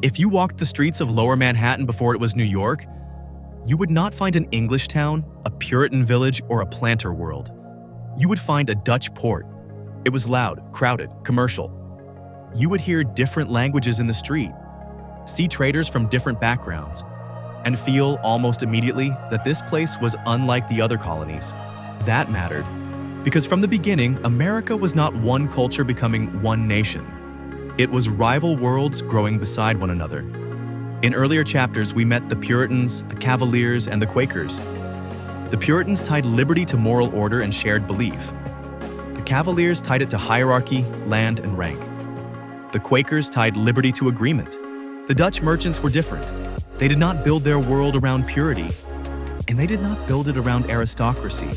If you walked the streets of Lower Manhattan before it was New York, you would not find an English town, a Puritan village, or a planter world. You would find a Dutch port. It was loud, crowded, commercial. You would hear different languages in the street, see traders from different backgrounds, and feel almost immediately that this place was unlike the other colonies. That mattered, because from the beginning, America was not one culture becoming one nation. It was rival worlds growing beside one another. In earlier chapters, we met the Puritans, the Cavaliers, and the Quakers. The Puritans tied liberty to moral order and shared belief. The Cavaliers tied it to hierarchy, land, and rank. The Quakers tied liberty to agreement. The Dutch merchants were different. They did not build their world around purity, and they did not build it around aristocracy.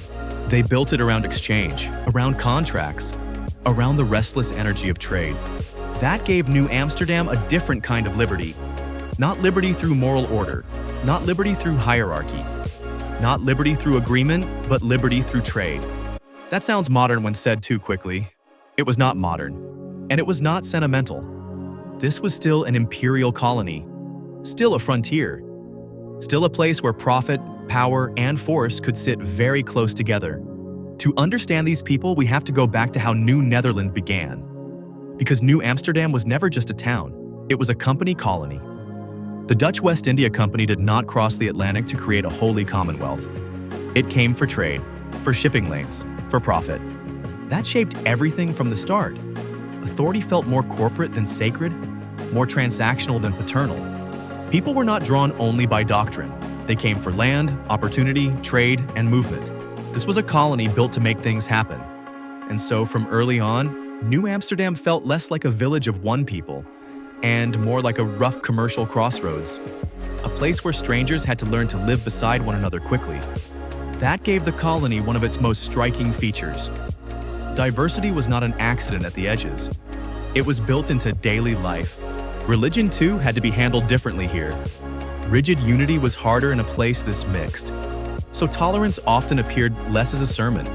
They built it around exchange, around contracts, around the restless energy of trade. That gave New Amsterdam a different kind of liberty. Not liberty through moral order, not liberty through hierarchy, not liberty through agreement, but liberty through trade. That sounds modern when said too quickly. It was not modern, and it was not sentimental. This was still an imperial colony, still a frontier, still a place where profit, power, and force could sit very close together. To understand these people, we have to go back to how New Netherland began. Because New Amsterdam was never just a town, it was a company colony. The Dutch West India Company did not cross the Atlantic to create a holy commonwealth. It came for trade, for shipping lanes, for profit. That shaped everything from the start. Authority felt more corporate than sacred, more transactional than paternal. People were not drawn only by doctrine. They came for land, opportunity, trade, and movement. This was a colony built to make things happen. And so from early on, New Amsterdam felt less like a village of one people and more like a rough commercial crossroads, a place where strangers had to learn to live beside one another quickly. That gave the colony one of its most striking features. Diversity was not an accident at the edges. It was built into daily life. Religion, too, had to be handled differently here. Rigid unity was harder in a place this mixed. So tolerance often appeared less as a sermon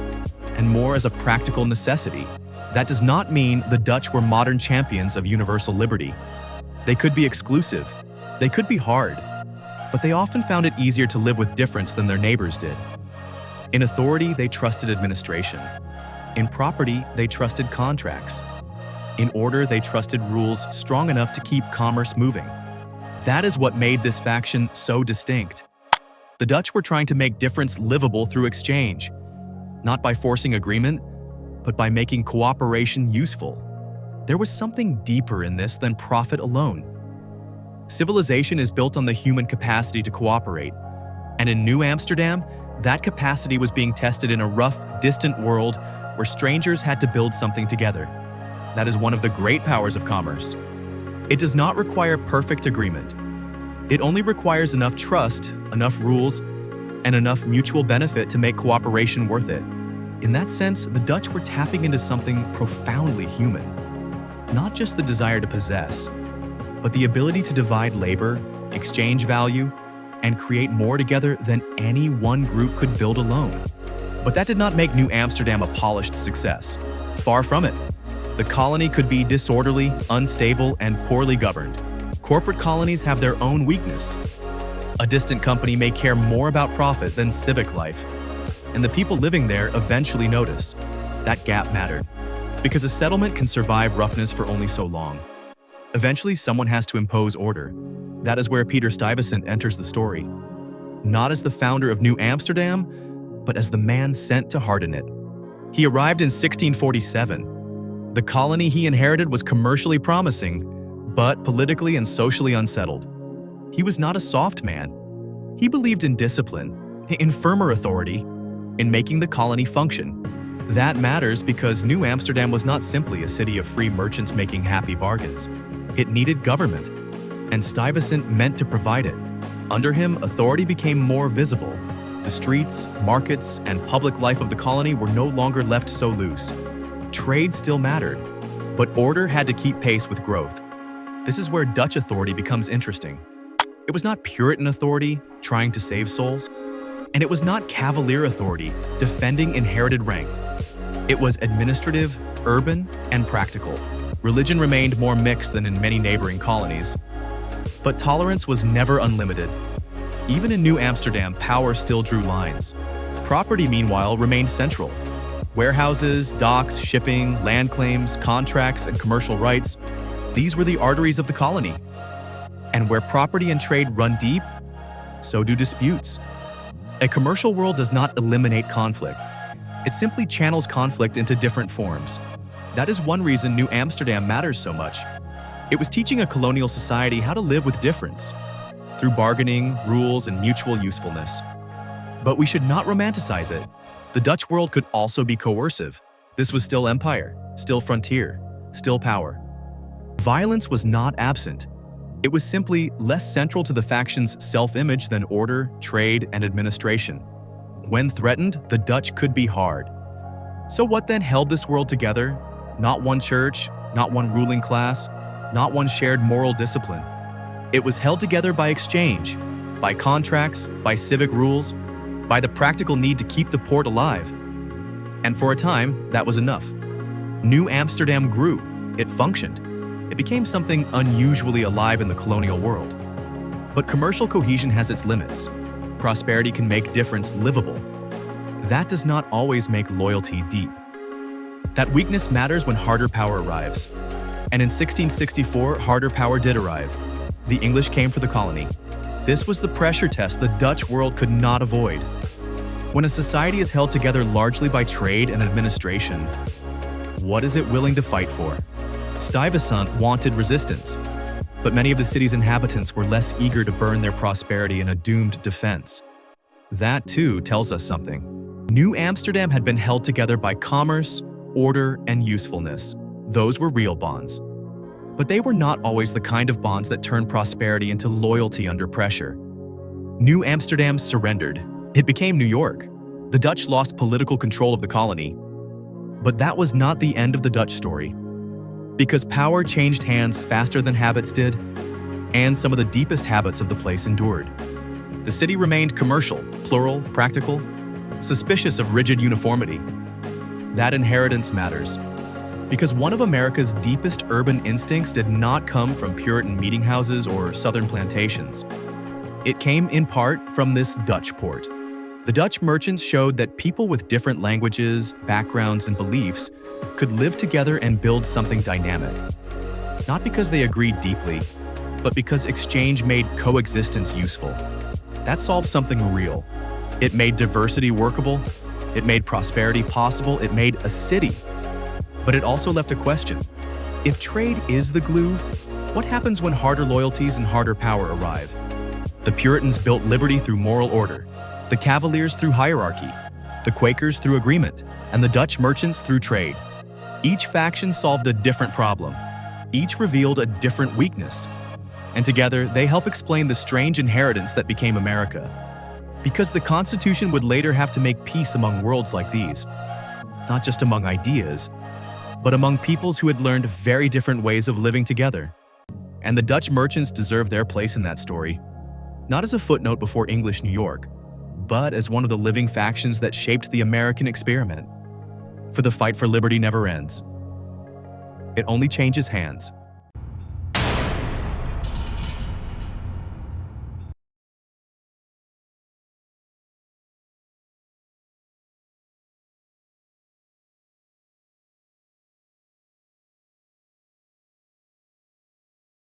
and more as a practical necessity. That does not mean the Dutch were modern champions of universal liberty. They could be exclusive, they could be hard, but they often found it easier to live with difference than their neighbors did. In authority, they trusted administration. In property, they trusted contracts. In order, they trusted rules strong enough to keep commerce moving. That is what made this faction so distinct. The Dutch were trying to make difference livable through exchange, not by forcing agreement, but by making cooperation useful. There was something deeper in this than profit alone. Civilization is built on the human capacity to cooperate, and in New Amsterdam, that capacity was being tested in a rough, distant world where strangers had to build something together. That is one of the great powers of commerce. It does not require perfect agreement. It only requires enough trust, enough rules, and enough mutual benefit to make cooperation worth it. In that sense, the Dutch were tapping into something profoundly human. Not just the desire to possess, but the ability to divide labor, exchange value, and create more together than any one group could build alone. But that did not make New Amsterdam a polished success. Far from it. The colony could be disorderly, unstable, and poorly governed. Corporate colonies have their own weakness. A distant company may care more about profit than civic life. And the people living there eventually notice. That gap mattered. Because a settlement can survive roughness for only so long. Eventually, someone has to impose order. That is where Peter Stuyvesant enters the story. Not as the founder of New Amsterdam, but as the man sent to harden it. He arrived in 1647. The colony he inherited was commercially promising, but politically and socially unsettled. He was not a soft man. He believed in discipline, in firmer authority, in making the colony function. That matters because New Amsterdam was not simply a city of free merchants making happy bargains. It needed government, and Stuyvesant meant to provide it. Under him, authority became more visible. The streets, markets, and public life of the colony were no longer left so loose. Trade still mattered, but order had to keep pace with growth. This is where Dutch authority becomes interesting. It was not Puritan authority trying to save souls, and it was not Cavalier authority defending inherited rank. It was administrative, urban, and practical. Religion remained more mixed than in many neighboring colonies. But tolerance was never unlimited. Even in New Amsterdam, power still drew lines. Property, meanwhile, remained central. Warehouses, docks, shipping, land claims, contracts, and commercial rights, these were the arteries of the colony. And where property and trade run deep, so do disputes. A commercial world does not eliminate conflict. It simply channels conflict into different forms. That is one reason New Amsterdam matters so much. It was teaching a colonial society how to live with difference, through bargaining, rules, and mutual usefulness. But we should not romanticize it. The Dutch world could also be coercive. This was still empire, still frontier, still power. Violence was not absent. It was simply less central to the faction's self-image than order, trade, and administration. When threatened, the Dutch could be hard. So what then held this world together? Not one church, not one ruling class, not one shared moral discipline. It was held together by exchange, by contracts, by civic rules, by the practical need to keep the port alive. And for a time, that was enough. New Amsterdam grew. It functioned. It became something unusually alive in the colonial world. But commercial cohesion has its limits. Prosperity can make difference livable. That does not always make loyalty deep. That weakness matters when harder power arrives. And in 1664, harder power did arrive. The English came for the colony. This was the pressure test the Dutch world could not avoid. When a society is held together largely by trade and administration, what is it willing to fight for? Stuyvesant wanted resistance, but many of the city's inhabitants were less eager to burn their prosperity in a doomed defense. That, too, tells us something. New Amsterdam had been held together by commerce, order, and usefulness. Those were real bonds. But they were not always the kind of bonds that turn prosperity into loyalty under pressure. New Amsterdam surrendered. It became New York. The Dutch lost political control of the colony. But that was not the end of the Dutch story. Because power changed hands faster than habits did, and some of the deepest habits of the place endured. The city remained commercial, plural, practical, suspicious of rigid uniformity. That inheritance matters. Because one of America's deepest urban instincts did not come from Puritan meeting houses or southern plantations. It came in part from this Dutch port. The Dutch merchants showed that people with different languages, backgrounds, and beliefs could live together and build something dynamic. Not because they agreed deeply, but because exchange made coexistence useful. That solved something real. It made diversity workable, it made prosperity possible, it made a city. But it also left a question. If trade is the glue, what happens when harder loyalties and harder power arrive? The Puritans built liberty through moral order, the Cavaliers through hierarchy, the Quakers through agreement, and the Dutch merchants through trade. Each faction solved a different problem. Each revealed a different weakness. And together, they help explain the strange inheritance that became America. Because the Constitution would later have to make peace among worlds like these. Not just among ideas, but among peoples who had learned very different ways of living together. And the Dutch merchants deserve their place in that story. Not as a footnote before English New York, but as one of the living factions that shaped the American experiment. For the fight for liberty never ends. It only changes hands.